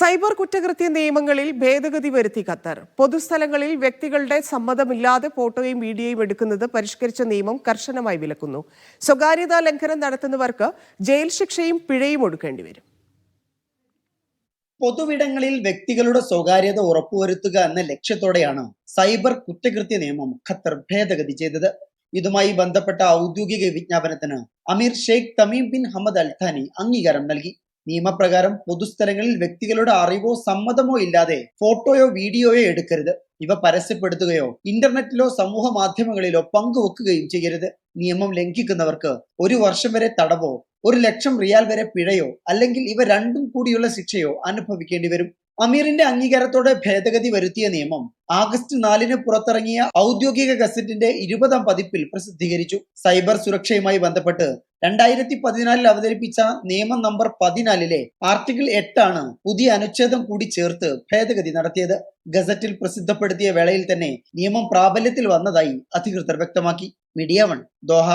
Cyber കുറ്റകൃത്യ നിയമങ്ങളിൽ ഭേദഗതി വരുത്തി ഖത്തർ. പൊതുസ്ഥലങ്ങളിൽ വ്യക്തികളുടെ സമ്മതമില്ലാതെ ഫോട്ടോയും വീഡിയോയും എടുക്കുന്നത് പരിഷ്കരിച്ച നിയമം കർശനമായി വിലക്കുന്നു. സ്വകാര്യതാ ലംഘനം നടത്തുന്നവർക്ക് ജയിൽ ശിക്ഷയും പിഴയും ഒടുക്കേണ്ടി വരും. പൊതുവിടങ്ങളിൽ വ്യക്തികളുടെ സ്വകാര്യത ഉറപ്പുവരുത്തുക എന്ന ലക്ഷ്യത്തോടെയാണ് സൈബർ കുറ്റകൃത്യ നിയമം ഖത്തർ ഭേദഗതി ചെയ്തത്. ഇതുമായി ബന്ധപ്പെട്ട ഔദ്യോഗിക വിജ്ഞാപനത്തിന് അമീർ Sheikh Tamim bin Hamad Al ഥാനി അംഗീകാരം നൽകി. നിയമപ്രകാരം പൊതുസ്ഥലങ്ങളിൽ വ്യക്തികളുടെ അറിവോ സമ്മതമോ ഇല്ലാതെ ഫോട്ടോയോ വീഡിയോയോ എടുക്കരുത്. ഇവ പരസ്യപ്പെടുത്തുകയോ ഇന്റർനെറ്റിലോ സമൂഹ മാധ്യമങ്ങളിലോ പങ്കുവെക്കുകയും ചെയ്യരുത്. നിയമം ലംഘിക്കുന്നവർക്ക് 1 വർഷം വരെ തടവോ 1 ലക്ഷം റിയാൽ വരെ പിഴയോ അല്ലെങ്കിൽ ഇവ രണ്ടും കൂടിയുള്ള ശിക്ഷയോ അനുഭവിക്കേണ്ടി വരും. അമീറിന്റെ അംഗീകാരത്തോടെ ഭേദഗതി വരുത്തിയ നിയമം ആഗസ്റ്റ് 4-ന് പുറത്തിറങ്ങിയ ഔദ്യോഗിക ഗസറ്റിന്റെ 20-ാം പതിപ്പിൽ പ്രസിദ്ധീകരിച്ചു. സൈബർ സുരക്ഷയുമായി ബന്ധപ്പെട്ട് 2014 അവതരിപ്പിച്ച നിയമം നമ്പർ 14-ലെ ആർട്ടിക്കിൾ 8 ആണ് പുതിയ അനുച്ഛേദം കൂടി ചേർത്ത് ഭേദഗതി നടത്തിയത്. ഗസറ്റിൽ പ്രസിദ്ധപ്പെടുത്തിയ വേളയിൽ തന്നെ നിയമം പ്രാബല്യത്തിൽ വന്നതായി അധികൃതർ വ്യക്തമാക്കി. Media 1 Doha.